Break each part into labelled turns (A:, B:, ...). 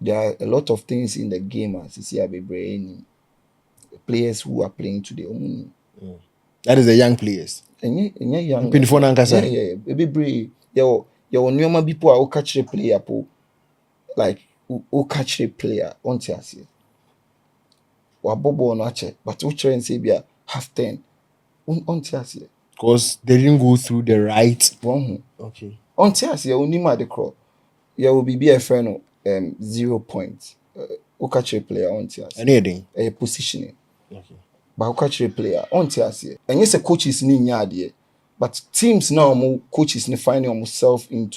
A: there are a lot of things in the game as you see a brain players who are playing today.
B: That is the young players.
A: And young.
B: 24 nankasa.
A: Yeah. Baby brain. Your normal people are catch a player po. Like who catch a player on Tiasi. Or Bobo no check, but who try and say be a half 10 on Tiasi.
B: Because they didn't go through the right.
A: Okay. On Tiasi, only my the crop. Yeah, will be a friend 0 points. Who catch a player on Tiasi.
B: Anything.
A: A positioning.
B: Okay.
A: But who catch a player on Tiasi. And yes, a coach is in yard. But teams now more coaches ne finding themselves in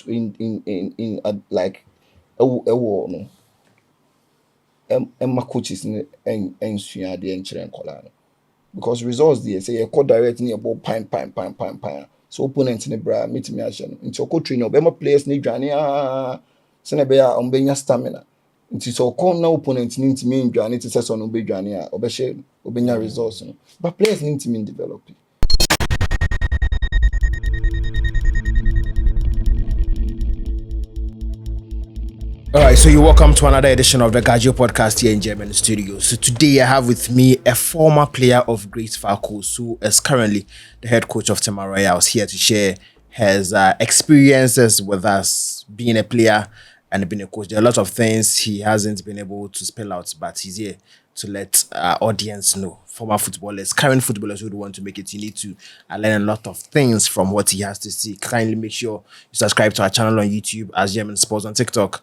A: like a war no. Emma coaches ne en sua de enkyere nkola no. Because results there say you call direct near ball pine. So opponent ne bra meet me ahye no. Nti okọ train obema players ne dwane se na be ya ombenya stamina. Nti so okọ na opponent ne ntimi ndwane te se so no be dwane a obehye obenya results no. But players ne ntimi develop.
B: All right, so you're welcome to another edition of the Gagio podcast here in German studio. So today I have with me a former player of Great Falcons who is currently the head coach of Tema Royals, here to share his experiences with us being a player and being a coach. There are a lot of things he hasn't been able to spell out, but he's here to let our audience know. Former footballers, current footballers who want to make it, you need to learn a lot of things from what he has to see. Kindly make sure you subscribe to our channel on YouTube as German Sports, on TikTok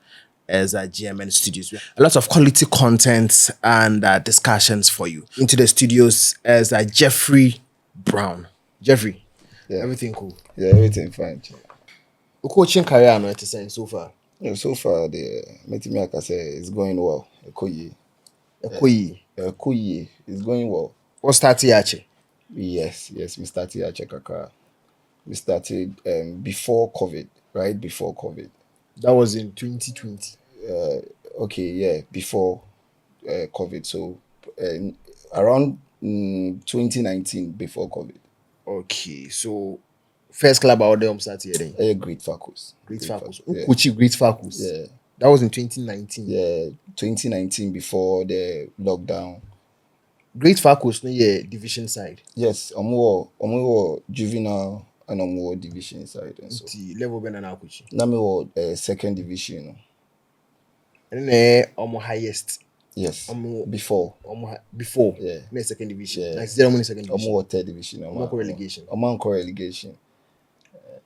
B: as GMN Studios. A lot of quality content and discussions for you. Into the studios as Jeffery Brown. Jeffrey, everything cool?
A: Yeah, everything fine.
B: The coaching career, no, it's saying so far.
A: Yeah, so far, the meeting I say it's going well. Ekoyi is going well.
B: What started actually?
A: Yes, we started at Chekaka. We started before COVID, right before COVID.
B: That was in 2020.
A: Okay, yeah, before COVID. So around 2019, before COVID.
B: Okay, so first club out there started then.
A: Great Falcons.
B: Great Falcons. Great Falcons.
A: Yeah.
B: That was in 2019.
A: Yeah, 2019 before the lockdown.
B: Great Falcons, no, yeah, division side.
A: Yes, omo juvenile and omo division side. And so
B: level ben na akuchi.
A: Na me second division. No.
B: And then omo highest.
A: Yes.
B: Before.
A: Yeah.
B: No second division.
A: Yeah.
B: Like zero second division.
A: Omo third division.
B: Omo relegation.
A: Omo relegation.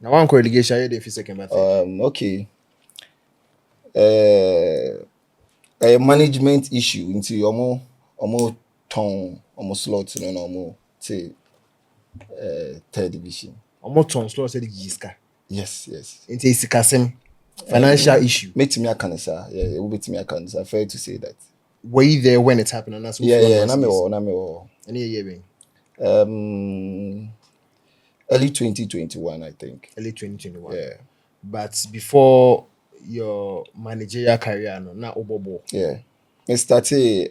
B: Now one relegation, you dey fit second but
A: okay. A management issue into omo ton omo slot no omo say third division.
B: Omo ton slot say the giska.
A: Yes.
B: Into isikasem financial issue.
A: Metimi akanisa. Yeah, it will be me akanisa. Fair to say that.
B: Were you there when it happened? And that's
A: yeah. Na me wo.
B: Any year being?
A: Early 2021, I think.
B: Early 2021.
A: Yeah.
B: But before your managerial career, no, na obobo.
A: Yeah. I started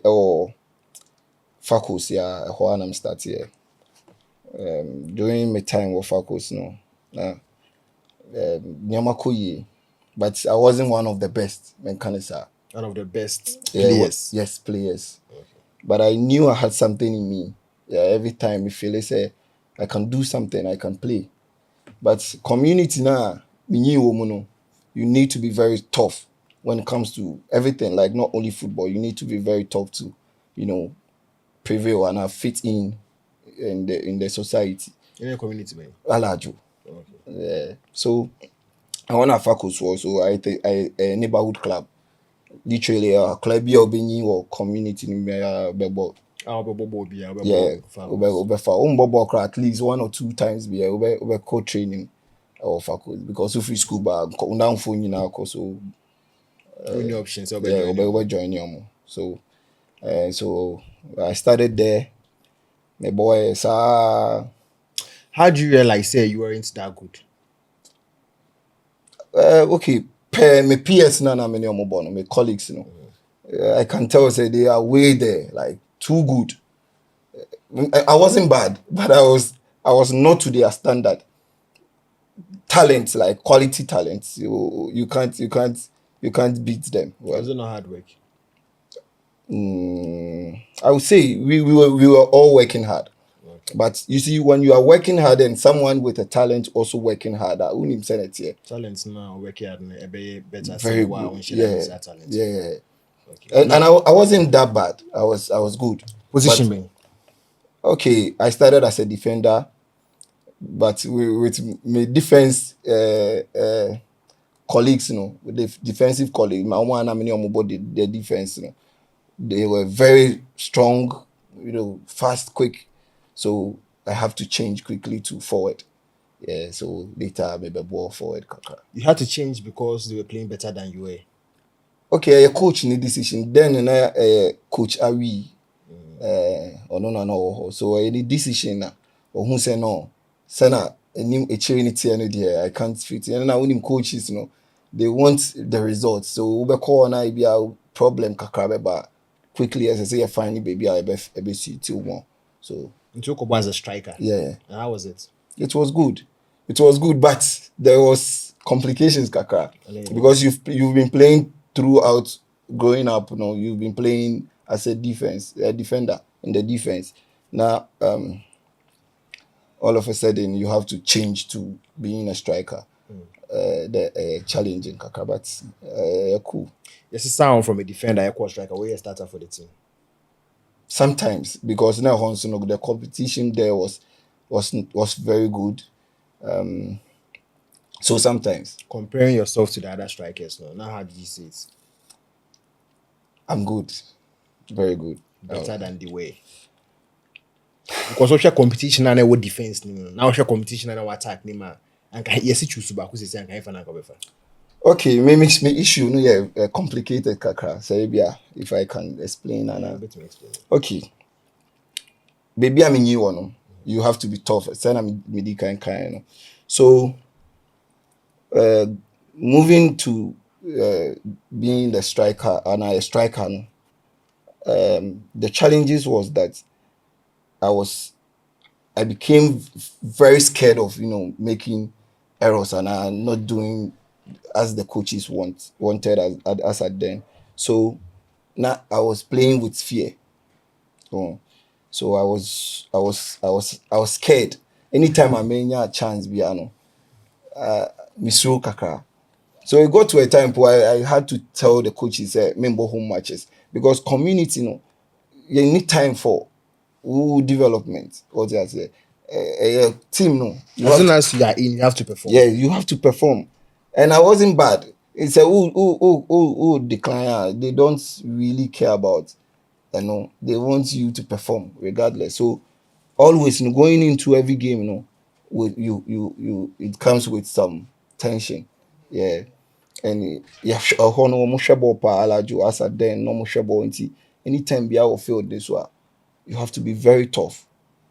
A: Falcons, yeah, when I'm started. During my time with Falcons, no. Nyamakoye. But I wasn't one of the best, Menkanisa.
B: One of the best players.
A: Yes, players.
B: Okay.
A: But I knew I had something in me. Yeah, every time I feel say I can do something, I can play. But community now, you need to be very tough when it comes to everything. Like not only football, you need to be very tough to, prevail and fit in the society.
B: In the community, man.
A: Alajo.
B: Okay.
A: Yeah. So I want to focus also. I think a neighborhood club, literally a club or community bebo. At least 1 or 2 times be co-training or faculty because if we school bag down for you now so
B: only options
A: join you. So I started there. My boy
B: how do you realize you weren't that good?
A: Okay, my peers na many my colleagues, I can tell say they are way there, like too good. I wasn't bad, but I was not to their standard. Talent, like quality talents, you can't you can't beat them. Well,
B: Was it not hard work?
A: I would say we were all working hard.
B: Okay.
A: But you see, when you are working hard and someone with a talent also working hard, I wouldn't say it here.
B: Talent now working hard a be better.
A: Very
B: Wow,
A: good.
B: talent.
A: Yeah.
B: Okay.
A: And I wasn't that bad. I was good.
B: Position
A: But,
B: being.
A: okay, I started as a defender, but with my defense colleagues, with the defensive colleagues, my one and many about the defense, they were very strong, fast, quick. So I have to change quickly to forward. Yeah, so later maybe ball forward.
B: You had to change because they were playing better than you were.
A: Okay, a coach need decision. Then coach Awi, or no. So any decision na, or who say no, say na a charity any there. I can't fit. And now when coaches, they want the results. So we call na be a problem kakra but quickly as I say, I find baby I be see till one. So
B: You took up as a striker.
A: yeah.
B: And how was it?
A: It was good. It was good, but there was complications, Kaka, because you've been playing throughout growing up. You've been playing as a defender in the defense. Now, all of a sudden, you have to change to being a striker. The challenging, Kaka, but cool.
B: Yes, it sound from a defender, a striker. Where you starter for the team?
A: Sometimes, because now the competition there was very good. So sometimes
B: Comparing yourself to the other strikers, no. Now how did you say it?
A: I'm good, very good,
B: Better than the way. Because we share competition and what defense now share competition and what attack man. And can yes choose back who say can find go.
A: Okay, me issue no yeah complicated kakra. So if I can explain okay. Baby I'm new one. You have to be tough. Say I'm medical kind. So moving to being the striker and a striker, the challenges was that I became very scared of making errors and not doing as the coaches wanted as at then. So now I was playing with fear. So I was scared. Anytime I made a chance, misro kakra. So it got to a time where I had to tell the coaches, member home matches because community, you need time for development. What I say, a team, no.
B: As soon as you are in, you have to perform.
A: Yeah, you have to perform. And I wasn't bad. It's a who decline. They don't really care about, they want you to perform regardless. So always going into every game, with you it comes with some tension. Yeah. And yeah, no mo shebo pa alajo as at then no mo shebo nti anytime be out feel this one, you have to be very tough.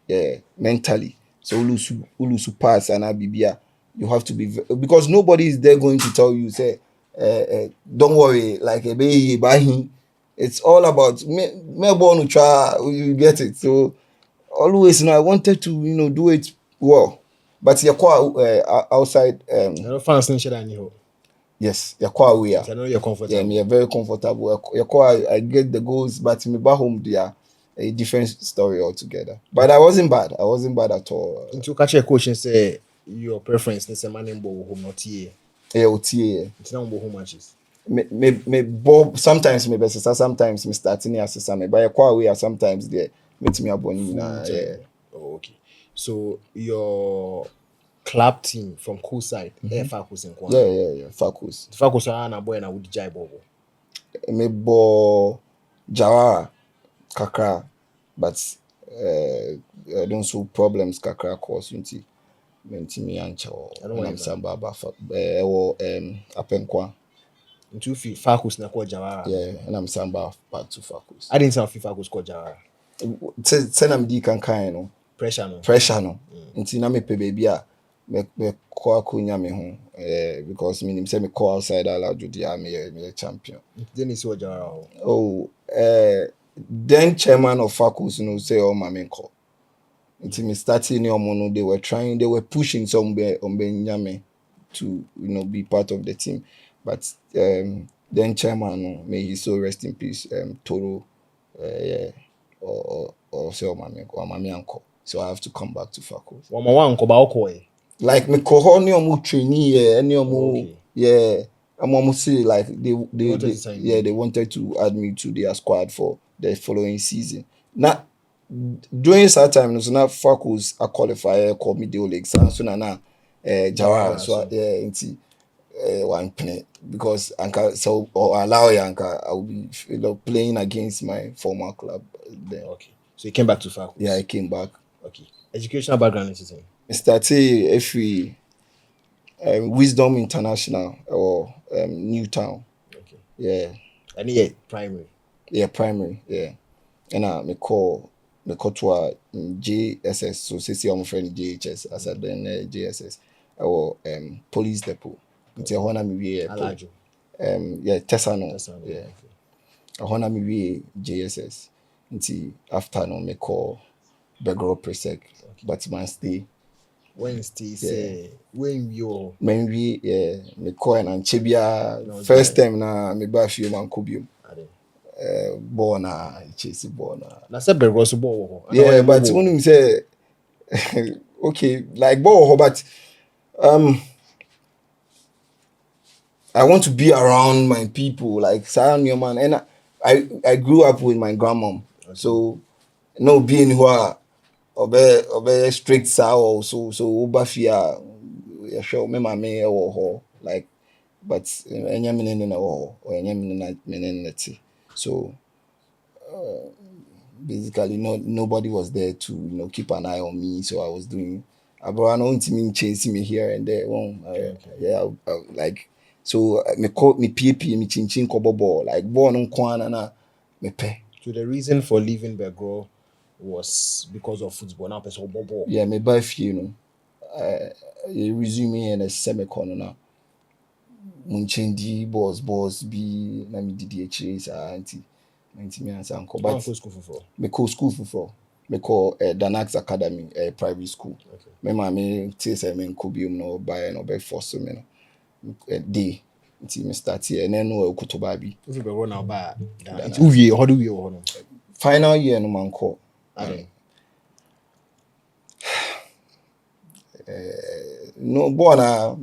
A: Yeah, mentally. So ulusu pass and abibia, you have to be because nobody is there going to tell you say don't worry like a baby bahi. It's all about me born try you get it. So always I wanted to do it well, but you're quite outside.
B: Fans didn't share that.
A: Yes, you're quite aware.
B: I know you're comfortable.
A: Yeah, me are very comfortable. You're quite, I get the goals, but me back home they are a different story altogether. But I wasn't bad. I wasn't bad at all.
B: Into catch a coach and say your preference is a man in home not here.
A: Yeah, OTA.
B: It's not home matches.
A: Me Bob sometimes me best sometimes me starting as me but you're quite aware sometimes there meet me up on yeah.
B: Oh, okay. So your club team from cool side, Facus in Kwan.
A: Yeah. Facus.
B: Facus are na boy na would jai bobo.
A: Me bo Jawara kakra, but don't so problems kakra cause unti me ancha or I'm samba ba or apenkwa.
B: Into Facus na called Jawara.
A: Yeah, and I'm samba back to Facus.
B: I didn't say Facus called Jawara.
A: Send am di kan pressure no nti na me pe baby a me call akunya me ho because me nim say me call outside ala judi am me champion.
B: Then is what Jawara.
A: Oh then chairman of Facus say my main call. Until me starting they were pushing some nyame to be part of the team, but Then chairman, no, may he so rest in peace. Toro, yeah, or say or mami uncle. So I have to come back to faculty. Like me koho ni omu trainee yeah, any omu yeah. I'm almost say like they wanted to add me to their squad for the following season. Now during that time, so now faculty a qualifier called me the League so na Jawara so yeah into one play because anka so or allow anka I will be playing against my former club then.
B: Okay. So you came back to faculty?
A: Yeah, I came back.
B: Okay. Educational background is the
A: I started every Wisdom International or Newtown.
B: Okay.
A: Yeah.
B: And yeah, primary.
A: Yeah, primary. Yeah. And me call to a JSS. So say I'm friend JHS. I said then JSS. Or police depot. Until I want me
B: Alajo.
A: Yeah, Tesano. Yeah.
B: Okay.
A: I want me JSS. Until after no me call Begro Presec. But man stay.
B: Wednesday say when you
A: yeah me call and Chebia first time na me ba fio man kobium. Ball na chase ball na.
B: Na say Begro so ball.
A: Yeah, but when you say okay, like ball, but I want to be around my people, like Sarah Newman, and I grew up with my grandmom, so no being who are obey strict sour so obafia yeah sure me mama or like but enyamine na or enyamine na so basically nobody was there to keep an eye on me, so I was doing I don't mean chasing me here and there. Yeah, like so me call me PP me chinchin kobo ball like ball no kwana na me pe.
B: So the reason for leaving Begro was because of football. Now person ball.
A: Yeah, me buy few you resume and a semicolon now. Munchendi boss be na me didi chase auntie. 90 minutes uncle. But me call school for. Me call Danax Academy, a private school.
B: Okay.
A: Me mama say me could be no buy no be force me no. Day until me start here and then no okutoba bi.
B: If you be run out bad. How do we no?
A: Final year no man call. No bona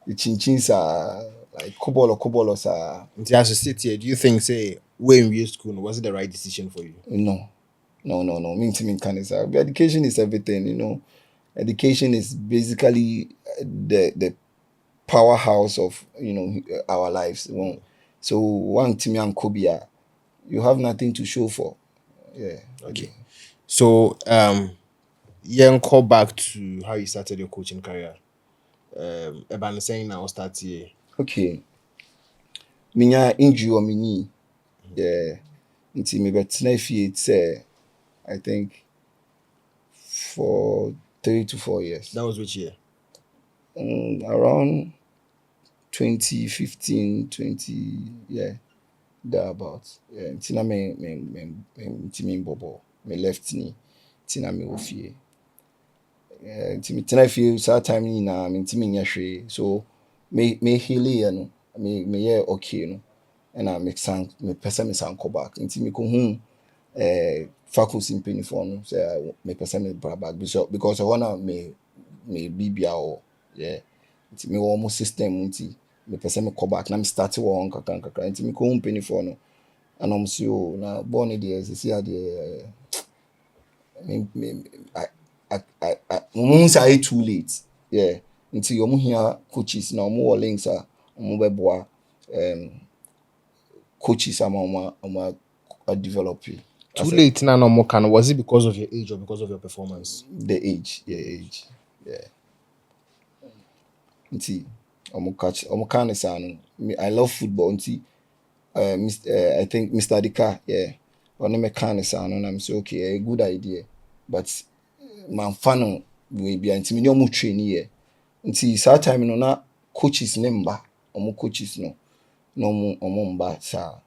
A: the chinchins are like kobolo sa.
B: As you sit here, do you think say when we school was it the right decision for you?
A: No. Mean can say education is everything, Education is basically the powerhouse of our lives. So one Timmy and Kobia, you have nothing to show for. Yeah.
B: Okay. So call back to how you started your coaching career. Eban saying now start here.
A: Okay. Minya injury on my knee. Yeah. Until me bet say I think for 3 to 4 years.
B: That was which year?
A: Around 2015, 20, yeah, thereabouts. Yeah, tina me bobo, me left knee, tina me ofie. Tina feel sad time ni na me tina nyashwe. So me heal no, me yeah okay no, and I make sang me person me sang go back. Nti me ko faculty penny for no, say me person me bra back because I wanna me bibia or yeah. Nti me wo mo system nti me person me call back na me start wo kakra nti me ko penny for no and I'm see o na born dey see dey me say too late yeah nti you here coaches na mo links a mo beboa coaches am develop
B: too late now no more can was it because of your age or because of your performance?
A: The age yeah nti omo can say I love football nti I think Mr. Dika yeah on me can say no I'm say okay a good idea but man fan we be nti me omo train here nti that time no na coaches ne mba omo coaches no omo mba sa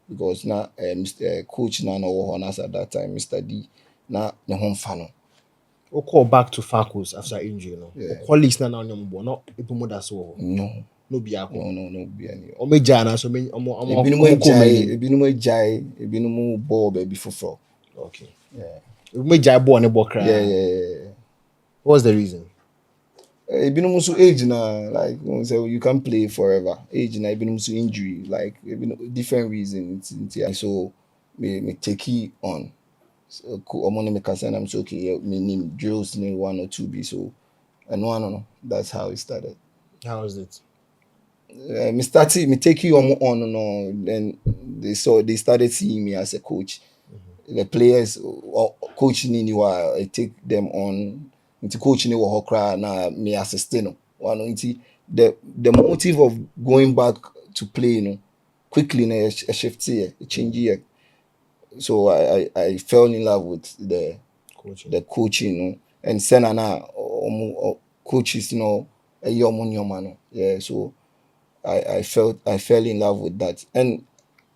A: because na Mr. coach na no ho na at that time Mr. D na ne ho mfa no
B: Or call back to faculty after injury, no.
A: Yeah.
B: Colleagues now no people more that's all.
A: No.
B: no be akọ.
A: No be any.
B: Omo jana so me
A: Ebinom
B: come
A: jai,
B: in.
A: ebinom ball baby for.
B: Okay. Yeah. Omo jai bo ne bo kra.
A: Yeah.
B: What's the reason?
A: Ebinom so age na like you can't play forever. Age na ebinom so injury like different reasons. So me take it on. So omo ne me kasa and I'm so okay. Yeah, me name drills ne 1 or 2 be so. And no. That's how it started.
B: How was it?
A: Me take you on then they started seeing me as a coach. The players coach ni wa I take them on into coach ni wo hokra na me assist no one into the motive of going back to play quickly na a shift here a change here. So I fell in love with the coaching and sena na coaches a young yeah. So I fell in love with that. And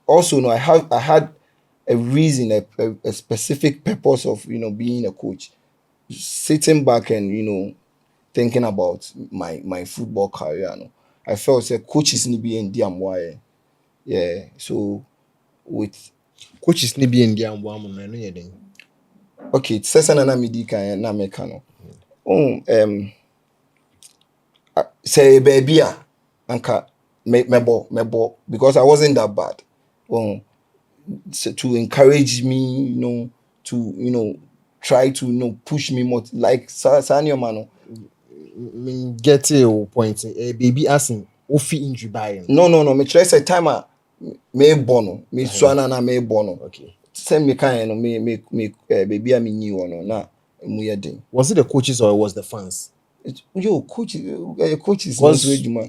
A: also I had a reason, a specific purpose of being a coach. Sitting back and thinking about my football career. I felt coaches need be in why. Yeah. So with
B: Coaches ni be in dia mbo am no ye den.
A: okay, sesa na midi kan na meka no. Say baby anka mebo because I wasn't that bad. So to encourage me, to try to push me more like Sanyo Mano.
B: Get a point. Baby asking ofi injury by.
A: No. Me try say timer me bono. Me swana na me bono.
B: Okay.
A: Send me kind me baby me new one na muye den.
B: Was it the coaches or was the fans?
A: Coaches
B: Because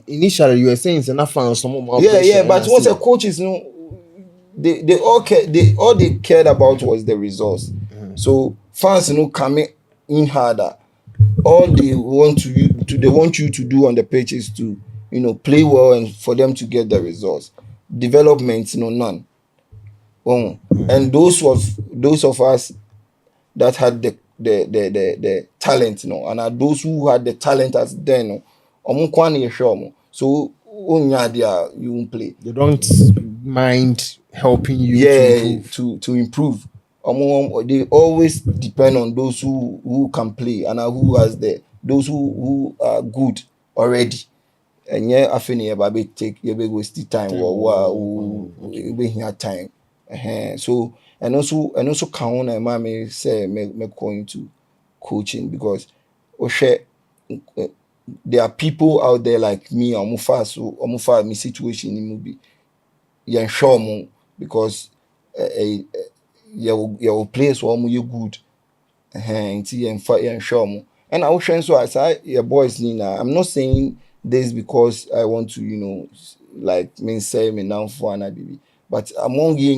B: initially you were saying it's enough fans some more.
A: Yeah, but once the coaches they all they cared about was the results. So fans coming in harder. All they want they want you to do on the pitch is to play well and for them to get the results. Development none. And those of us that had the talent and are those who had the talent as then so you won't play.
B: They don't mind helping you
A: to improve. They always depend on those who can play and who has those who are good already. And I feel baby take you be waste time or we here time. So and also count and mommy say me going to coaching because there are people out there like me or mufa me situation in movie. Yeah, sure because your place where you good. Sure and I will share so as your boys Nina. I'm not saying this because I want to, like me say me now for an baby. But among you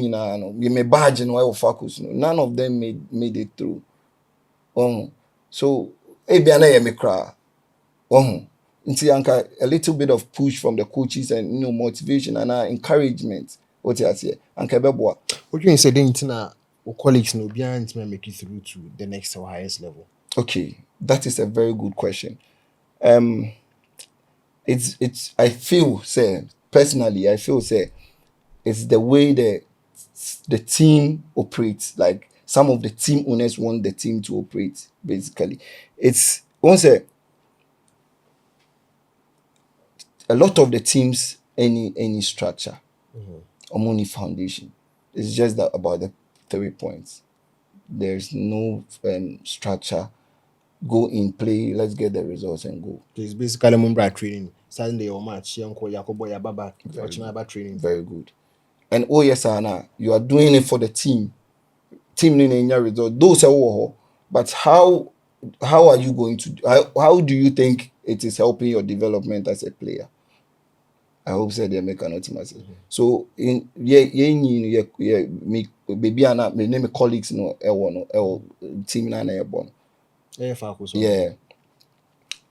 A: you may badge and why focus. None of them made it through. So Ebiana me cry. Until a little bit of push from the coaches and motivation and encouragement. What you say? Anka beboa.
B: What do you say then colleagues no behind to make it through to the next or highest level?
A: Okay, that is a very good question. It's I feel personally it's the way the team operates. Like some of the team owners want the team to operate. Basically, it's once a lot of the teams any structure or money foundation. It's just about the 3 points. There's no structure. Go in, play, let's get the results and go.
B: It's basically Mumbra training. Saturday or match, Yanko Yakobo Yababa, Ochinaba training.
A: Very good. And yes, Anna, you are doing it for the team. Team in your result. Those are but how are you going to how do you think it is helping your development as a player? I hope said they make an ultimacy. So in me baby Anna, my name colleagues team na born. Yeah.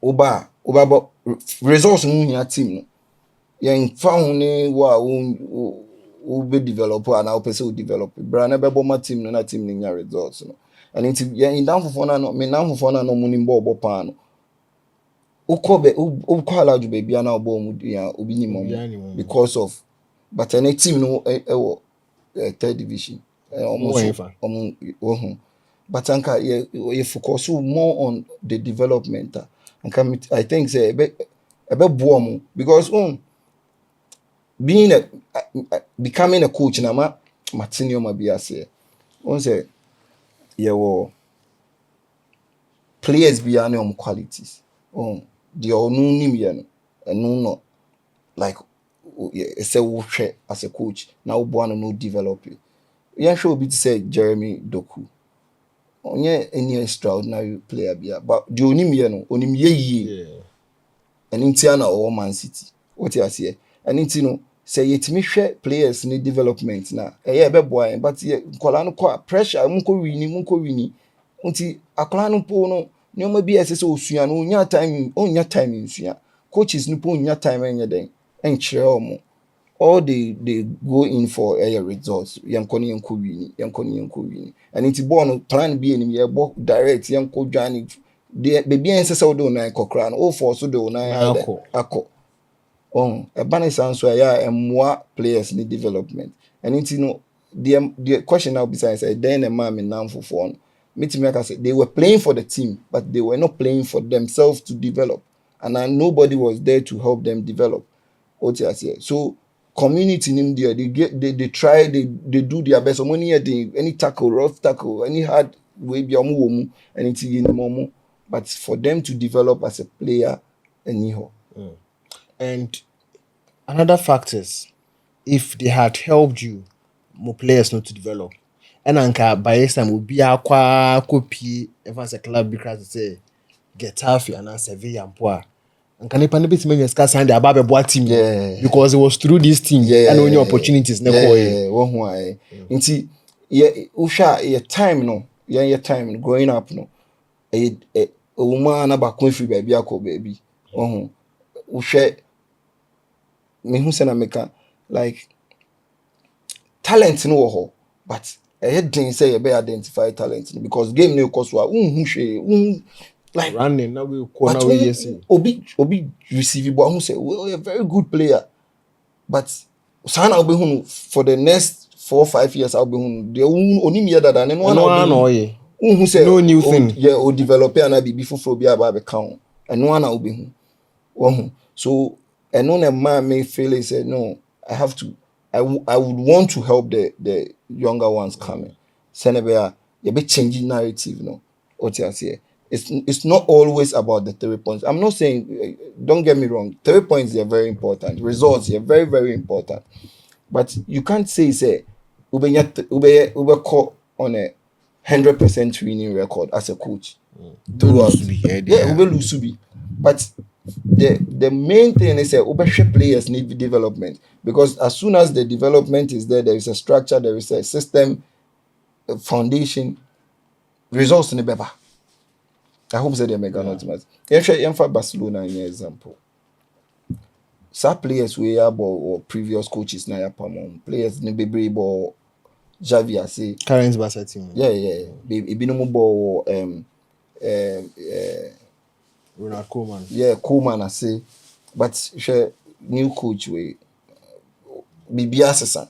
A: Oba but results in your team no. Yeah, found who be developer and now person who develop. Brand be my team no na team ni results no. And in down for no me down for no money ball pan. ukọ allow baby na obo mu ya obi ni mom because of but any team no third division almost but anka you focus more on the development and I think say ebe boom because being becoming a coach na matinio ma bi ase say players be any qualities the onu nim ye no eno no like say wo as a coach na wo boa no develop you yan show obi to say Jeremy Doku onye any extraordinary player bia but the onim ye no onim ye and intia or Man City what you say and inti no say yetimi hwe players ni development na be boy but ye kola no pressure munko wini unti akola no po no nyoma bi ese osua no onya time nsua coaches no po onya time enye den enchire omo all they go in for results yankoni wini and it's born plan B and ye bo direct yanko dwane de baby ense se do na kokra no for so do na akọ a banner sounds so yeah more players need development and it's the question now besides then a man in now for fun meeting make us say they were playing for the team but they were not playing for themselves to develop and nobody was there to help them develop so community in there they try they do their best any tackle rough tackle any hard way be and it's in but for them to develop as a player anyhow.
B: And another factor is if they had helped you more players not to develop and anka by this time will be a copy if as a club because say Getafe and Sevilla and Poa and can you bit me scar sign the Ababe Boa team because it was through this team and only opportunities
A: nti usha your time no your time growing up no woman na ba kon free baby akọ baby usha me hu se na meka like talent no ho but den say you be identify talent because game no cost wa hu hwe like
B: running now we corner we yes
A: obi receive but hu say we a very good player but sana obi hu for the next 4 or 5 years obi hu the onim ye dada ne no na hu say
B: no new thing
A: o develop na be fufuro obi aba be count eno na obi hu so and no man may feel say no I would want to help the younger ones coming senebea you be changing narrative no what you say it's not always about the 3 points. I'm not saying don't get me wrong 3 points are very important results are very very important but you can't say ube call on a 100% winning record as a coach ube lose be but the main thing is that players need development because as soon as the development is there is a structure, there is a system, a foundation, results in the better. I hope that they make an ultimate. For Barcelona, an example. Some players we have or previous coaches na players ni bebre bo Javier say
B: current Barca team.
A: Yeah. Be no more
B: Ronald Koeman.
A: Yeah, Koeman I say, but she new coach we be assessor.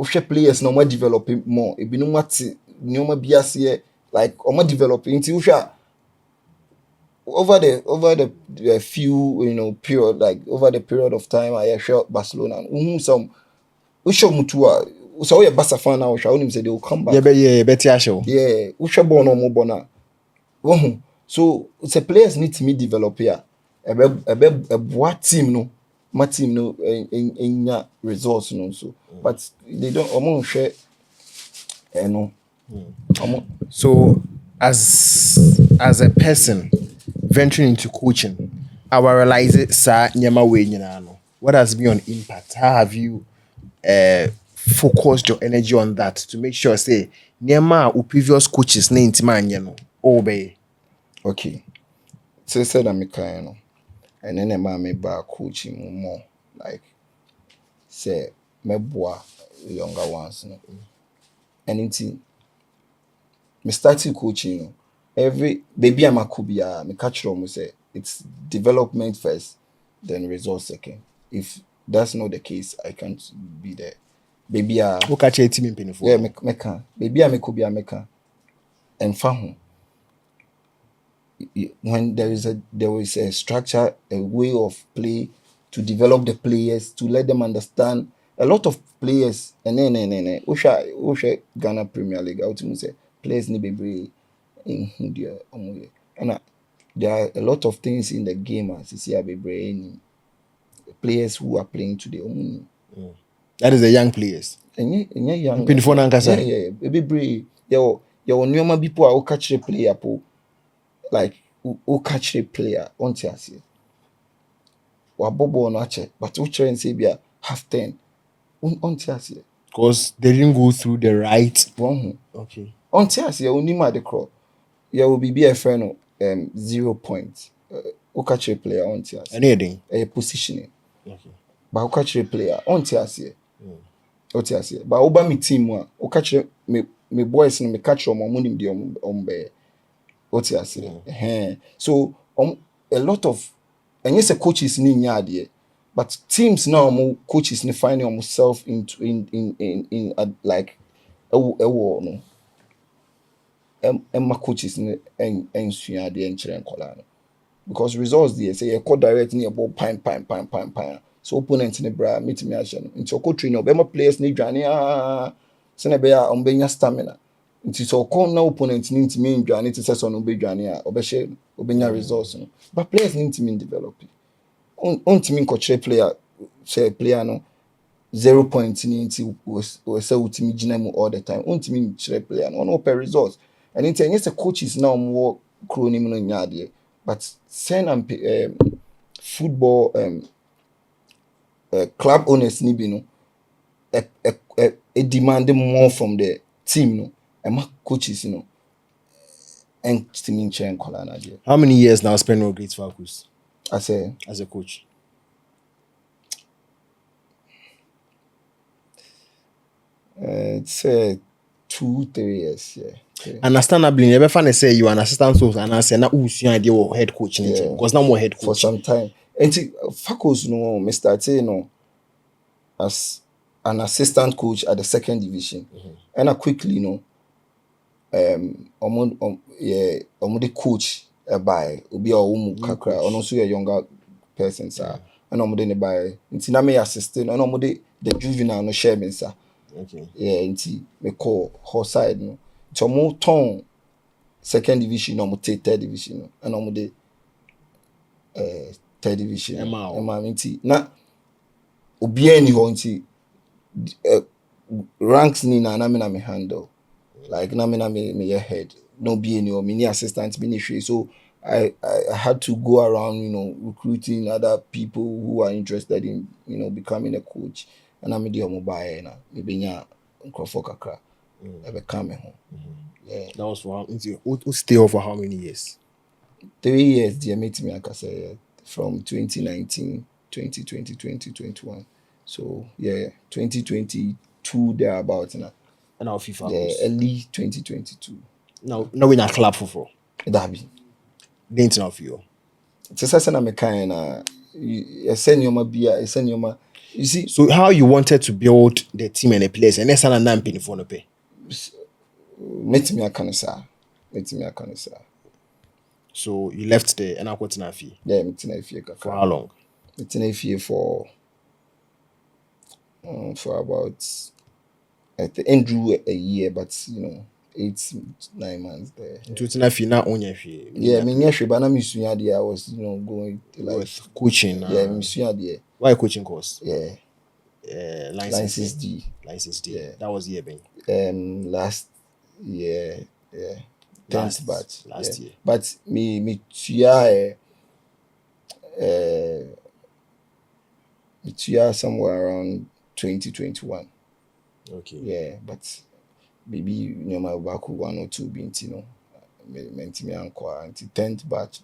A: She players no more developing more. It be no matter no more bias like or more developing until over the few period like over the period of time I shot Barcelona. Some Usha Mutua. So we Barca fan now. Usha say they will come back.
B: Betia show.
A: Yeah, Usha born or more bona. So the players need to me develop here. A what team no, my team no in results no so, but they don't almost share. No.
B: So as a person venturing into coaching, I will realize it. Sa nyama way no. What has been your impact? How have you focused your energy on that to make sure say nyama u previous coaches na intima no obey.
A: Okay. So said I'm kind and then me back coaching more like say me boa younger ones no. Anything me started coaching every baby I'm a kubia me catch them say it's development first, then results second. If that's not the case, I can't be there. Baby,
B: Who catch a team in Pinafore?
A: yeah, meka. Baby, I could be a meka. And fahu. When there is a structure, a way of play to develop the players, to let them understand. A lot of players, and Osha Ghana Premier League, I would say players need be in India. And there are a lot of things in the game as you see be players who are playing today.
B: That is the young players.
A: And young.
B: Pinafore Nankasa.
A: Yeah, be your normal people are catch a player po. Like who catch a player on Tiasia. Wabobo no ache, but who train say be half 10 on Tiasia.
B: Because they didn't go through the right.
A: Okay. On Tiasia, only my the crop. Yeah, will be a friend 0 points. Who catch a player on Tiasia.
B: Anything.
A: A positioning.
B: Okay.
A: But who catch a player on Tiasia. Otiasia. But oba mi team wa, o catch me boys no me catch on money di be Otiasia. So a lot of and yes, coaches ni nya but teams now mo coaches ni finding themselves in like no Emma coaches ni en sua ade enkyere nkola no because results there say you call direct ni about pine. So opponent ni bra meet me ahye no nti okọ train obema players ni dwane se na be ya ombenya stamina nti so okọ na opponent ni ntimi ndwane ti se so no be dwane obehye obenya results no but players ni ntimi develop on ntimi nkokyere player no 0 point ni nti we say utimi gina mu all the time on ntimi kyere player no no per results and nti anyese coaches na omo kro ni mu no nyaade but send am football club owners ni bi no demand more from the team no and coaches no and team chain kola na there.
B: How many years now spent on Great Falcons
A: as
B: a coach?
A: It's 2-3 years, yeah. Okay.
B: Understandably, never find say you are an assistant coach and I say na usu idea or head coach because now more head coach
A: for some time. And Falcons no me started as an assistant coach at the second division. And I quickly the coach by obi a omu kakra and also a younger person sir. And omo de by nti na me assistant and omo de the juvenile no share me sir.
B: Okay.
A: Yeah, nti me call her side no. Nti omo ton second division omo take third division no. And omo de third division. Emma nti na obi ani ho nti ranks ni na me handle. Like na me head. No be any or mini assistant ministry. So I had to go around, recruiting other people who are interested in, becoming a coach. And I'm the mobile na maybe nya nkrofo kakra. I become home. Yeah.
B: That was for how stay over how many years?
A: 3 years they met me like I said from 2019, 2020, 2021. So yeah, 2022 thereabout now.
B: And our FIFA.
A: Yeah, early 2022.
B: Now we're in a club for.
A: That be.
B: Didn't know for you.
A: It's a sense of kind a senior beer, a senior. You see,
B: so how you wanted to build the team and the players, and that's an unnamed for no pay.
A: Met me a cancer.
B: So you left there and I got in fee.
A: Yeah, meeting a fee.
B: For how long?
A: Meeting a fee for about at the end drew a year, but 8-9 months there.
B: Into fee now on your fee.
A: Yeah, I mean but I'm I was going to like
B: with coaching.
A: Yeah,
B: why coaching course?
A: Yeah.
B: License
A: D.
B: Yeah. That was year being.
A: Last year, yeah. 10th batch.
B: Last year.
A: But me somewhere around 2021.
B: Okay.
A: Yeah, but maybe my back 1 or 2 bint, me uncle until 10th batch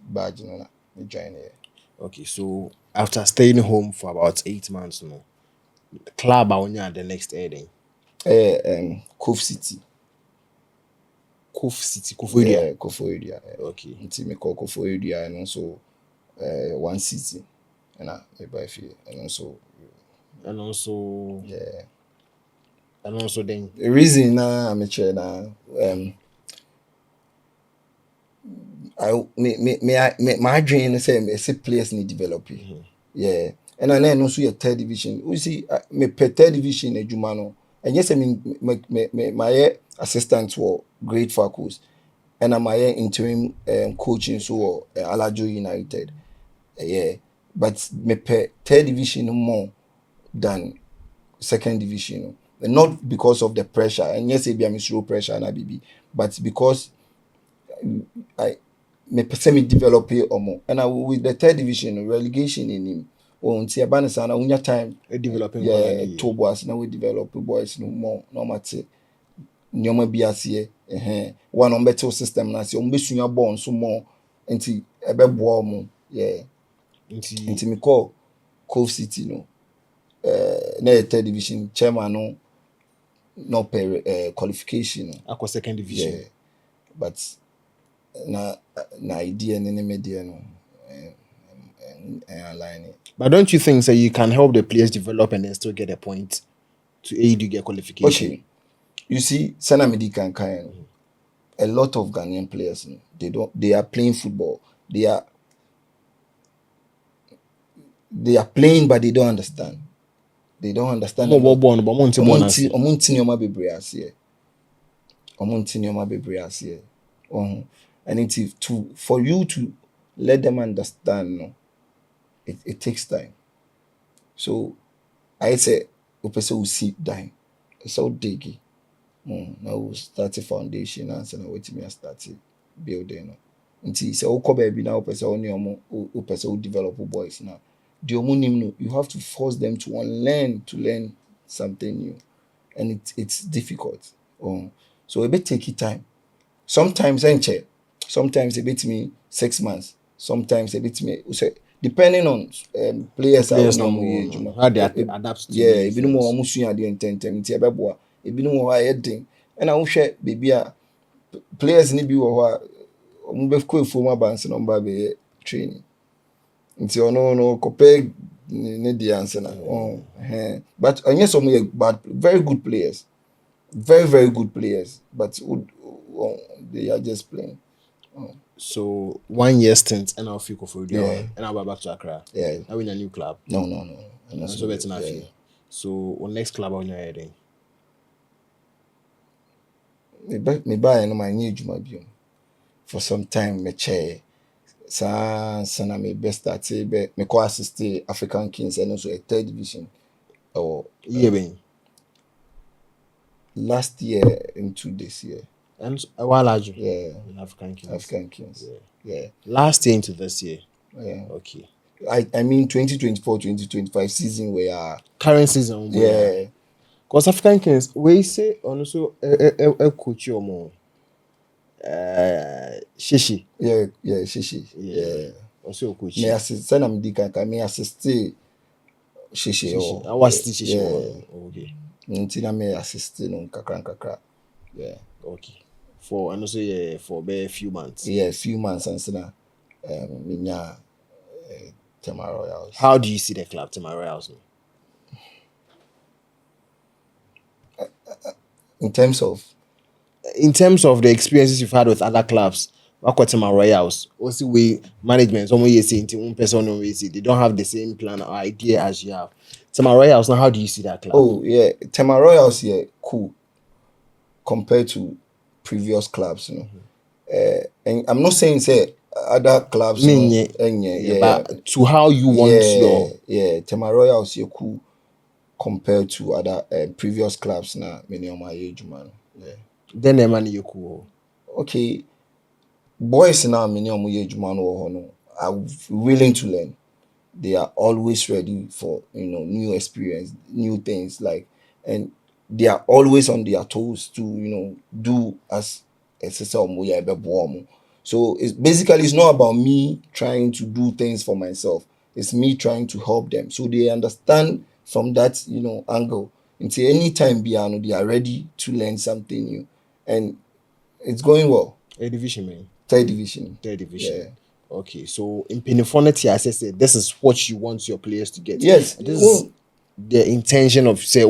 A: me join here.
B: Okay, so after staying home for about 8 months, the club on the next heading.
A: Cove City.
B: Cove City, Koforidua.
A: Yeah, Koforidua.
B: Okay.
A: Until me call Koforidua and also one season and by fear and also yeah.
B: And also then
A: The reason I'm a chair now, my dream is say players need developing. Yeah. And then also your third division. We see me per third division adwuma no. And yes, I mean my assistant for grade faculties and I'm my interim coaching so Alajo United. Yeah. But me per third division more than second division. And not because of the pressure. And yes, it be a slow pressure and BB, but because I me person me develop it more. And I with the third division relegation in him. Oh, see about sana unya time
B: developing
A: two boys now we develop boys no more no matter. Nyoma bi ase one on better system na se on besua ball so more nti ebeboa mo yeah nti me call Cove City no na third division chairman no per qualification
B: no second division.
A: Yeah, but na idea ne media no align it.
B: But don't you think so you can help the players develop and then still get a point to aid you get qualification?
A: Okay, you see, Sana Medican kind. A lot of Ghanaian players, they are playing football. They are playing, but they don't understand. They don't understand. And it's for you to let them understand, no, it takes time. So I say, we sit down. It's so diggy. Now we start a foundation and say, wait me start building. Until say, oh, baby, now person only person develop boys now. The no, you have to force them to learn something new, and it's difficult. So it may take it time. Sometimes sometimes it beats me 6 months. Sometimes it beats me depending on players
B: how they adapt to
A: yeah, if you know more musua the intent nti ebeboa ebi no ho ayedin and I hwe baby a players ni bi wo ho a omo be ko efuom abanse no mba be training nti ono no kope ne di answer na but onye some bad very good players, very good players, but they are just playing.
B: So 1 year stint and I'll feel for
A: Yeah.
B: and I'll back to Accra.
A: Yeah.
B: Now in a new club.
A: No.
B: And so better not feel. So on next club on your heading.
A: Me buy no my new juma biom. For some time me chair. Sana me best start me co assist African Kings and also a third division. Or last year into this year.
B: And a while ago.
A: Yeah.
B: African Kings.
A: Yeah.
B: Last year into this year.
A: Yeah.
B: Okay.
A: I mean 2024-2025 season where
B: current season.
A: Yeah.
B: Because African Kings, we say also a coach or more. Shishi.
A: Yeah, Shishi. Yeah.
B: Also coach.
A: Me assist send am di kan me assist Shishi.
B: I was the Shishi.
A: Yeah. Okay. Nti na me assist no kakra. Yeah.
B: Okay. For and also for a few months.
A: Yeah, a few months and so minya Tema Royals.
B: How do you see the club Tema Royals?
A: In terms of
B: the experiences you've had with other clubs, what Tema Royals? Also, we management, someone you say into one person, they don't have the same plan or idea as you have. Tema Royals, now how do you see that club?
A: Oh yeah, Tema Royals, yeah, cool compared to previous clubs, you know. And I'm not saying say other clubs,
B: but to how you want your
A: Tema Royals, you're cool compared to other previous clubs now. Many of my age, man. Yeah.
B: Then the money you cool.
A: Okay, boys now, many of my age, man, are willing to learn. They are always ready for new experience, new things and they are always on their toes to do as so it's basically it's not about me trying to do things for myself. It's me trying to help them so they understand from that angle. Until any time they are ready to learn something new, and it's going well.
B: A division, man.
A: Third division.
B: Yeah. Okay, so in Pinifonity, I say this is what you want your players to get.
A: Yes.
B: This is the intention of say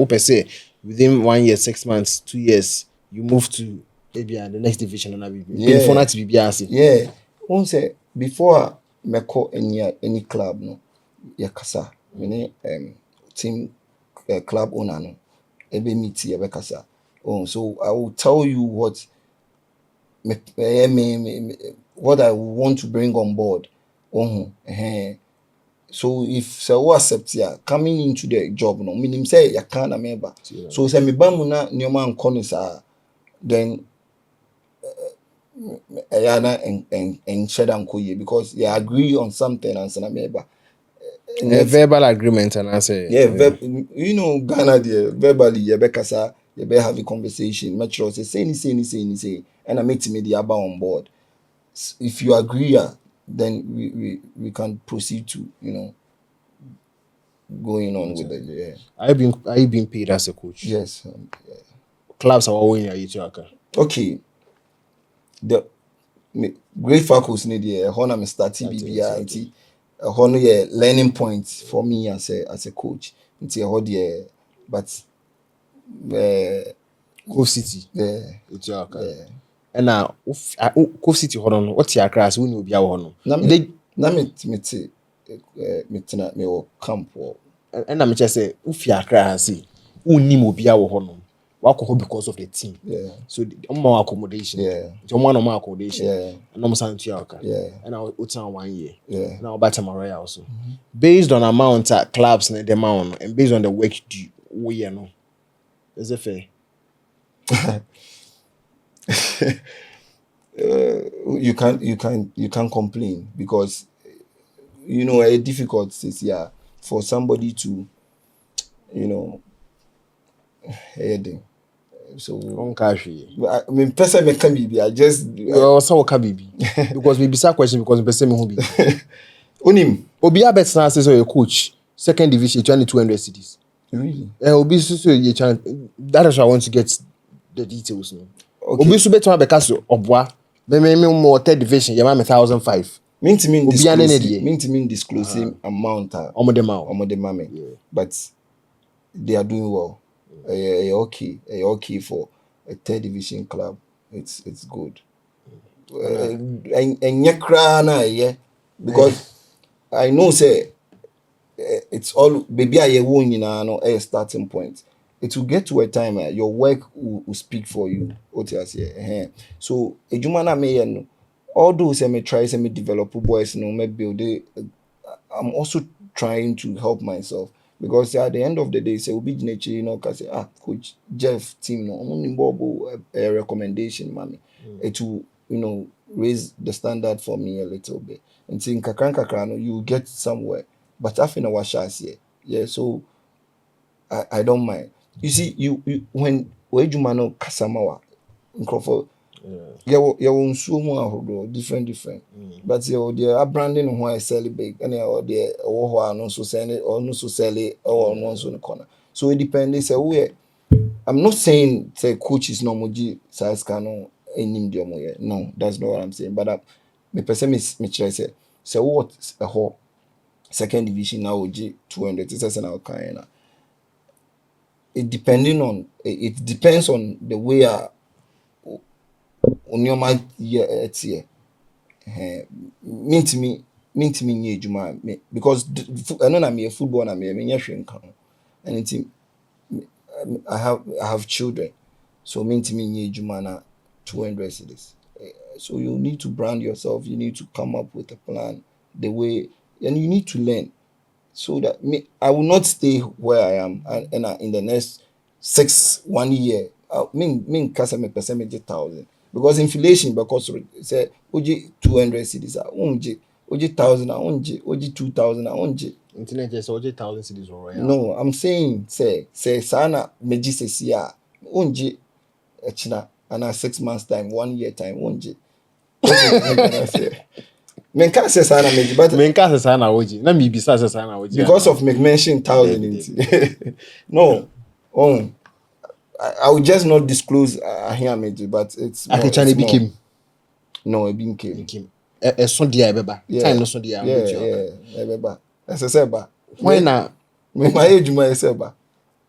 B: within 1 year, 6 months, 2 years, you move to maybe the next division and Pinifonity BBRC.
A: Yeah. Won't say before me call any club no. Yeah, kasa. Mene team club owner no. Ebe meet ye kasa. Oh, so I will tell you what what I want to bring on board. So if say we accept ya coming into the job no meaning say ya can member. So say me ba mu na nyoma nkɔ sa then na and share and koye because you agree on something and say na member.
B: A verbal agreement and I say
A: you know Ghana there verbally you be kasa you be have a conversation make sure say and I make me the aba on board. If you agree then we can proceed to going on with it.
B: Are you being paid as a coach?
A: Yes.
B: Clubs are all in your YouTube.
A: Okay. The great faculty need the honor me starting BBI honor yeah learning points for me as a coach. But
B: Cove City.
A: Yeah.
B: Yeah. And now Cove City what's your class when you be our
A: na me camp or
B: and I'm just say Ufia Krasi, who nim will be our honor. Walk because of the team.
A: Yeah.
B: So more accommodation.
A: Yeah.
B: One more accommodation.
A: Yeah.
B: And I'm saying to you,
A: yeah.
B: And I'll on 1 year.
A: Yeah.
B: Now about tomorrow also. Based on amount at clubs and the amount and based on the work we know. Is it fair?
A: You can't complain because a difficult is for somebody to heading. So I mean person me can be I just
B: so baby because we be question because person me who be
A: Unim
B: Obi abet na say your coach second division 200 cities.
A: Really?
B: Obi so you that is why I want to get the details no.
A: Okay.
B: Obi so better be cast obwa me more third division you 1,005.
A: Mean disclosing amount
B: omo
A: the mame. But they are doing well. Okay for a third division club. It's good. And yeah, because I know say it's all baby I won a starting point. It will get to a time your work will speak for you. So a jumana may all those me try me develop boys me build it. I'm also trying to help myself because at the end of the day, say we be nature, cause Coach Jeff team no a recommendation, mommy. It will raise the standard for me a little bit. And think kakran you get somewhere, but I think I was here. Yeah, so I don't mind. You see, you when Ejumano Kasamawa, Crawford. Yeah, so more different. But the branding who I sell it big and the no so sell it or no so sell it or no so in the corner. So it depends. Say we I'm not saying say coach is no moji size cano any no, that's not what I'm saying. But me person me say what a whole second division now OG 200 is an kind. It depends on the way on your mind it's here. Mean to me nye juma because I know I'm a football and I'm a count and I have children, so mean to me nye juma na 200 cities. So you need to brand yourself, you need to come up with a plan the way, and you need to learn so that I will not stay where I am and in the next 1 year kasa me percentage 1,000 because inflation because say oji 200 cities oji 1,000 oji 2,000 oji
B: internet just oji 1,000 cities or
A: no I'm saying say sana meji sesia oji echina and 6 months time 1 year time oji men can't say sana meji but
B: men can't say sana oji na me be say sana oji
A: because of me mention 1,000 no I will just not disclose here, but it's
B: Akechane became.
A: No, it became.
B: a so dia beba.
A: Yeah.
B: Time no so dia
A: Yeah,
B: bet you.
A: yeah, beba. As I said, ba.
B: Why na?
A: Me my age my say ba.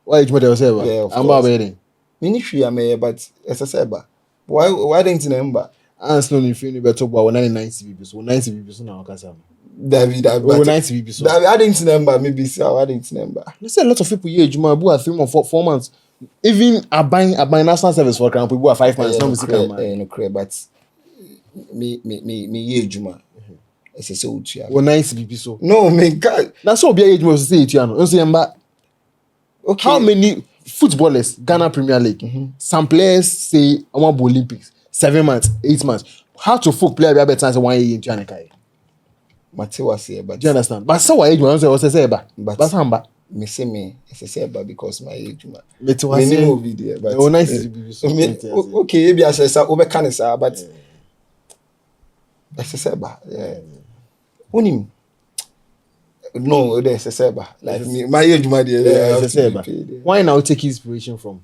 B: Why you dey say ba?
A: Yeah, of
B: I'm
A: course.
B: about
A: Me ni hwe am here, but as I said, ba. Why didn't you remember?
B: Answer no if you better about 90 people so 90 people so na okasa.
A: David,
B: Oh, 90 people so.
A: David, I didn't remember. Maybe so. I didn't remember.
B: You say a lot of people here Juma who are 3 or 4 months. Even I buying national service for example who are 5 months no music man.
A: No clear, but me ye Juma. As I say,
B: Oh, 90 people so.
A: No, me God.
B: That's all be age must say it you know. So
A: Okay.
B: how many footballers Ghana Premier League? Some players say I want to Olympics 7 months, 8 months. How to folk player be better chance 1 year into Anakai?
A: Matewa say, but
B: Do you understand? But so why age man say ba? But samba.
A: Me say me, as I say, but because my age man.
B: Me to
A: Me
B: say
A: no be there, but
B: oh, 90 people so.
A: Okay, maybe I say over can say, but as I say, but yeah. Unim. No, there's a saber. Like me, my age, my dear.
B: Yeah,
A: I
B: as I say, why now take inspiration from?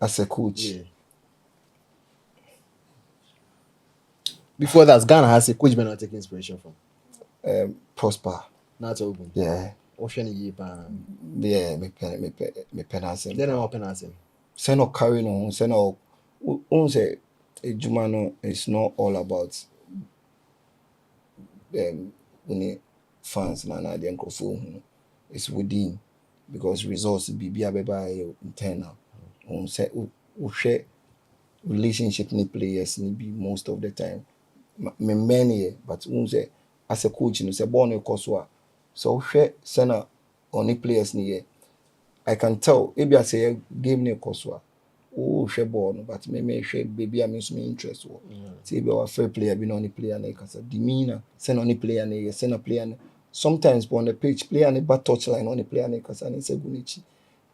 A: As a coach.
B: Yeah. Before that, Ghana has a coach, but not take inspiration from.
A: Prosper.
B: Not open.
A: Yeah.
B: Ocean ye pan.
A: Yeah, me penance.
B: Then I'm penance.
A: Say no carry no. Say no. Say a Jumano is not all about when fans na the microphone. It's within because results be internal. Say share relationship ni players ni be most of the time. Me many but say as a coach no say born a so share sena only players ni here. I can tell maybe I say game ni koswa. Oh share ball no but me share baby I mean me interest wo. Say be our fair player be no only player na kasa demeanor send only player na send a player. Sometimes on the pitch player ni but touchline on the player na kasa ni say gunichi.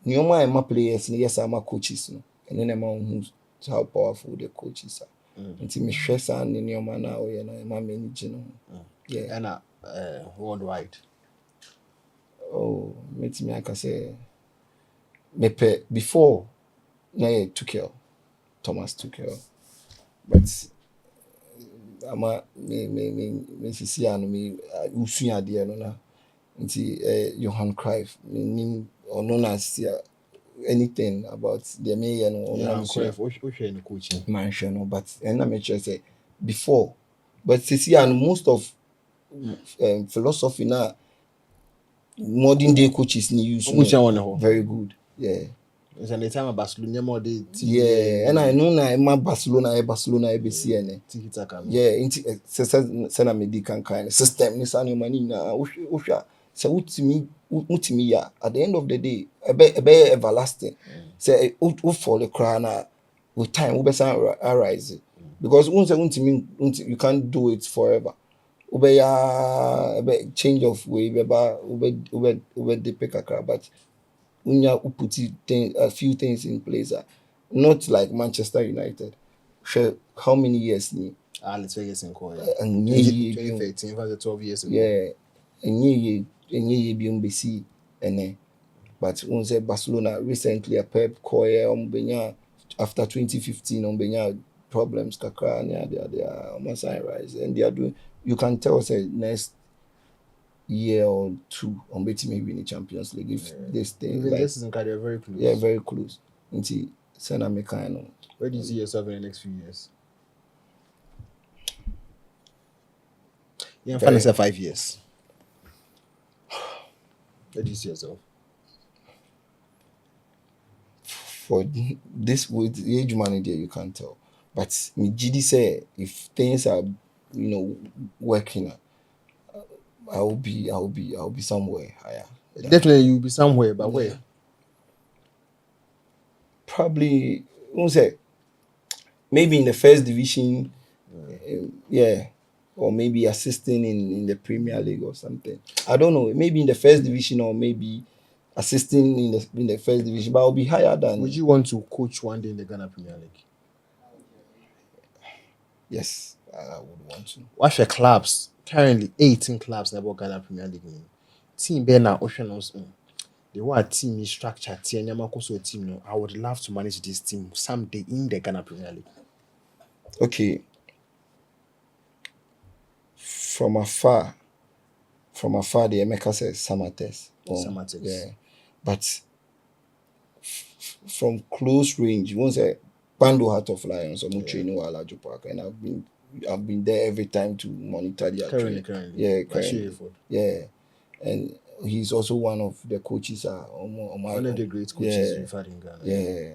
A: Nioma e ma players ni yes ama coaches no. And then who's how powerful the coaches are. Nti me hwɛ saa ne nneɛma na oyɛ na ma me ni gye no. Yeah.
B: And worldwide.
A: Oh, me aka sɛ me pɛ before na yɛ Thomas Tuchel. But ama me sisi ano me usua adeɛ no na nti Johan Cruyff me nim ɔno na sisi anything about the mayor no
B: coaching
A: mansion no but and I make sure say before but see and most of philosophy now modern day coaches ni use very good yeah
B: it's an time of Barcelona more day
A: yeah and I know na Barcelona BCN yeah say na me di kan system ni sa no mani na ohwa say utimi ya at the end of the day ebe everlasting say u fall the crown with time we be arise because you can't do it forever ube ya change of way ube de pick a but unya put a few things in place not like Manchester United how many years ni
B: let's Vegas in Korea
A: and
B: 2013 for 12 years ago
A: yeah enye bi mbesi ene but unse Barcelona recently a Pep Koye ombenya after 2015 ombenya problems kakra they are almost rise and they are doing you can tell say next year or two ombeti may win the Champions League if this thing
B: like this season they're very close
A: very close nti sena me kind of
B: where do you see yourself in the next few years yeah finally 5 years where do you see yourself
A: for this with the age manager you can't tell but me GD say if things are working I'll be somewhere higher
B: definitely you'll be somewhere but where
A: probably won't say maybe in the first division or maybe assisting in the Premier League or something I don't know maybe in the first division or maybe assisting in the first division but I'll be higher than
B: would you want to coach one day in the Ghana Premier League
A: yes I would want to
B: watch the clubs currently 18 clubs in the Ghana Premier League team bear now ocean the word team structure team no I would love to manage this team someday in the Ghana Premier League
A: okay from afar, the Emeka says Samatex.
B: Samatex.
A: Yeah. But from close range, you won't say Bando Heart of Lions or training while at Park, and I've been there every time to monitor their training.
B: Currently.
A: Currently. Yeah. And he's also one of the coaches.
B: One of the great coaches we've had in Ghana.
A: Yeah.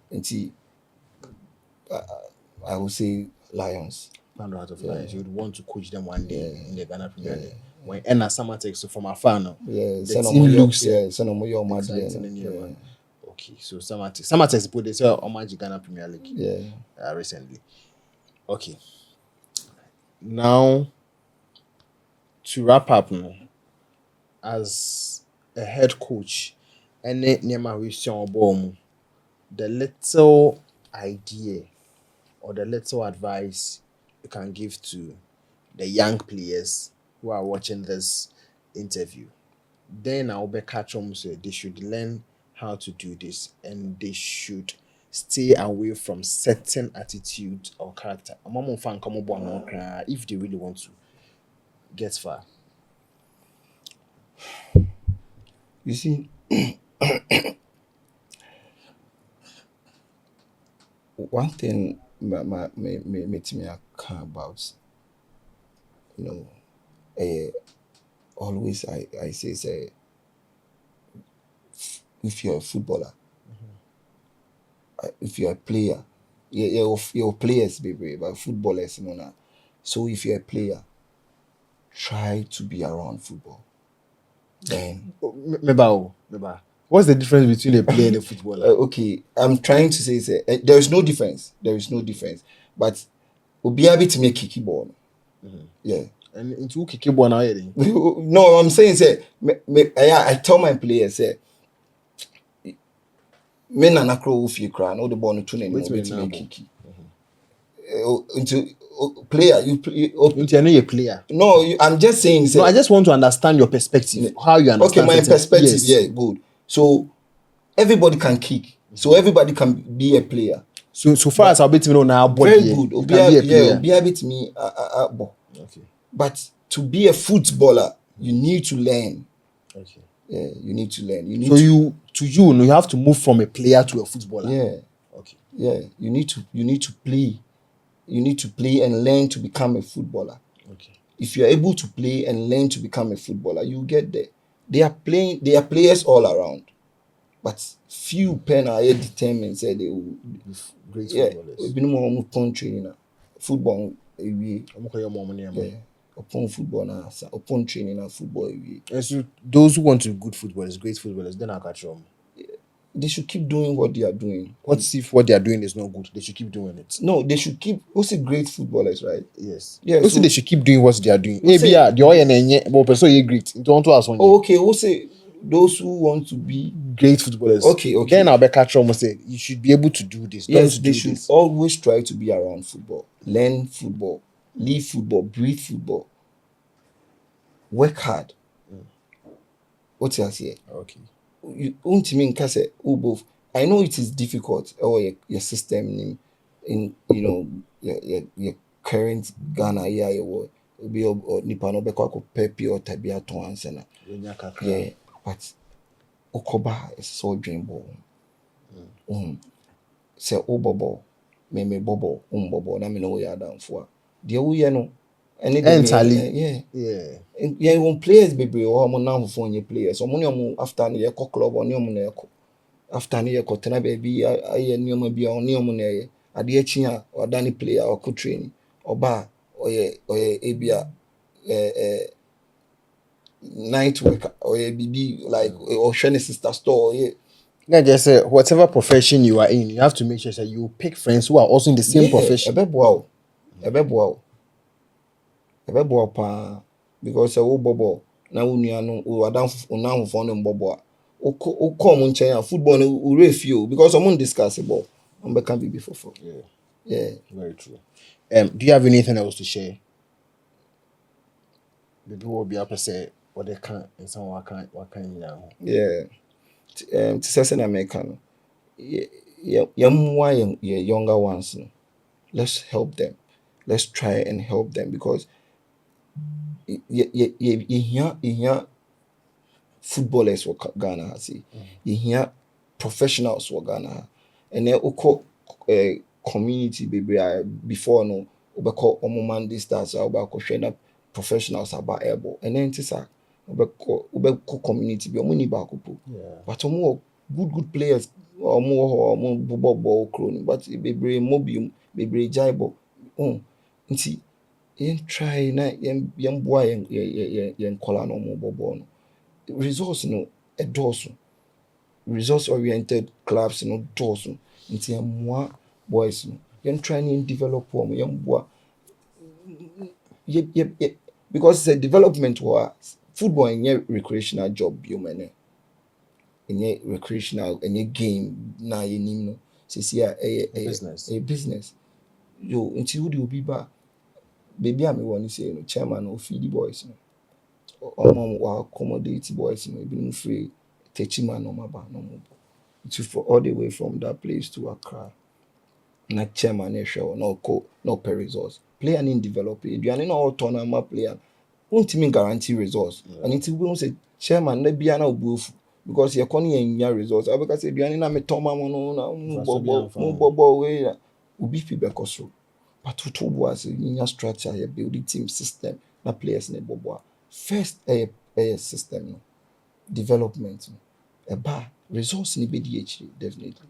A: And see, I would say Lions.
B: Bando Heart of Lions. You would want to coach them one day in the Ghana Premier League. When Enna Samatex, so from afar now.
A: Yeah,
B: the team looks
A: exciting.
B: Yeah. Okay, so Samatex put this on Ghana Premier League.
A: Yeah.
B: Recently. Okay. Now, to wrap up now, as a head coach, any the little idea or the little advice you can give to the young players who are watching this interview, then I'll be catch them say they should learn how to do this and they should stay away from certain attitude or character. If they really want to get far.
A: You see, one thing me care about, always I say, if you're a footballer, if you're a player, you're players, baby, but footballers, So if you're a player, try to be around football. Then,
B: Meba. What's the difference between a player and a footballer?
A: Okay, I'm trying to say, there is no difference. But Obiabi to make kicky ball. Yeah.
B: And into kicky ball now,
A: no, I'm saying, I tell my players, men are not crow if you cry, no the ball no tune anymore, to make kicky. Into player,
B: you're a player.
A: No, I'm just saying.
B: No, I just want to understand your perspective. How you understand?
A: Okay, my perspective. Yes. Yeah, good. So everybody can kick. So everybody can be a player.
B: So far as I'll be to now,
A: very good. You can be a bit me. Okay. But to be a footballer, you need to learn.
B: Okay.
A: Yeah, you need to learn.
B: You have to move from a player to a footballer.
A: Yeah.
B: Okay.
A: Yeah, you need to play. You need to play and learn to become a footballer.
B: Okay.
A: If you're able to play and learn to become a footballer, you get there. They are players all around. But few pen are determined say they will
B: great footballers.
A: Yeah, upon training football upon football now, upon training and football.
B: And so those who want to be good footballers, great footballers, then I'll catch them.
A: They should keep doing what they are doing.
B: What if what they are doing is not good? They should keep doing it.
A: No, they should keep also great footballers, right?
B: Yes.
A: Yeah.
B: Also, they should keep doing what they are doing. Maybe the oil but person you great.
A: Okay, also those who want to be
B: great footballers.
A: Okay.
B: Then I'll be catch almost say you should be able to do this.
A: Yes, they should always try to be around football, learn football, live football, breathe football, work hard. What else here?
B: Okay.
A: I know it is difficult. Your system in your current Ghana be nipa no beko pepi or tabia to answer na. Yeah, but okoba is so dream ball. Say bobo me bobo bobo na me no ya down for. The we no
B: entirely.
A: Yeah, when players baby or mo na for your players. Omo after na your club or no na after na your tena baby aye nneoma bia oni omo na ye ade achi a odani player or could train oba oye ebia night work or BB like or shiny sister store. Yeah.
B: Yeah, just say whatever profession you are in, you have to make sure that you pick friends who are also in the same profession.
A: Ebebo pa because bobo na unua no o adam una fo no bobo a o come nchen football no refio because someone discuss ball am be can be before. Yeah,
B: very true. Do you have anything else to share? The people will be able to say what they can and some what can now.
A: Yeah. To say na American. Younger ones. Let's help them. Let's try and help them because yɛhia footballers wɔ Ghana ha sei. Yɛhia professionals wɔ Ghana ha. Ɛnɛ wokɔ community bebree a before no wobɛkɔ ɔmo Monday Stars a wobɛakɔhwɛ na professionals aba ɛbɔ. Ɛnɛ nte saa. Wobɛkɔ community bi ɔmo ni baako po. But ɔmo wɔ good players ɔmo wɔ hɔ ɔmo bobɔ ball kuro no but bebree mmɔ biom bebree gyae bɔ. Nti yɛn try na yɛn boa yɛn nkɔla na ɔmo bɔ ball no. Resource no ɛdɔɔso. Resource oriented clubs no dɔɔso. Nti yɛmmoa boys no. Yɛn try na yɛn develop ɔmo yɛn boa. Because it's a development wɔ a football ɛnyɛ recreational job biom ɛnɛ. Ɛnyɛ recreational ɛnyɛ game na yɛnim no. Sisi a ɛyɛ business. Yo nti wode obi ba baby a me wɔ ne sei no chairman no feed boys no. Ɔmo wɔ accommodate boys no ebinom free Techima no maba no mo. It's for all the way from that place to Accra. Na chairman e hwɛ no pay resource. Player ni develop aduane na ɔtɔ na ma player. Wontimi guarantee resource. And nti we say chairman na bia na obuofu because ye kɔ no yɛnya resource. Abɛka sɛ aduane na metɔ ma mo no na mo bɔbɔ we na obi fi bɛkɔ so. But to bo as nya structure ye build team system na players na bɔbɔ. First a system no development no eba resource ni be di akyire definitely.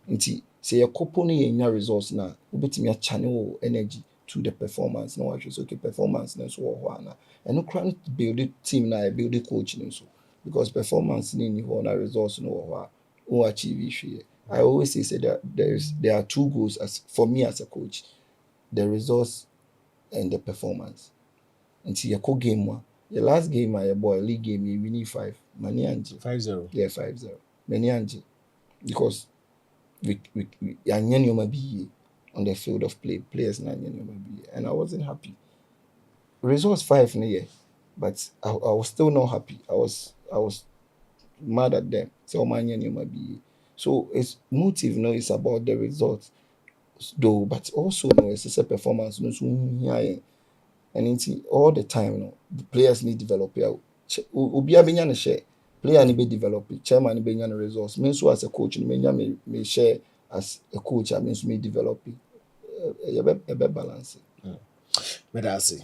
A: Nti sɛ yɛkɔpɔ no yɛnya resource na wobɛtumi a channel energy to the performance na wahwɛ so okay performance na so wɔ hɔ ana ɛno kora no build team na build coach no so because performance ni hɔ na resource no wɔ hɔ a wo achieve hwɛ. I always say that there are two goals as for me as a coach, the resource and the performance. Nti yɛkɔ game a the last game a yɛbɔ league game we win 5 mani anje
B: 5-0
A: yeah 5-0 mani anje because we anya nneɛma bi yie on the field of play players na anya nneɛma bi yie and I wasn't happy. Results 5 no yeah but I was still not happy. I was mad at them. So anya nneɛma bi yie. So it's motive no is about the results though but also no it's a performance no so hia. And into all the time, the players need develop. Obi abenya ne share. Player ni be develop. Chairman ni benya ne resource. Me so as a coach ni benya me share as a coach. I mean so me develop. Ebe balance.
B: But that's it.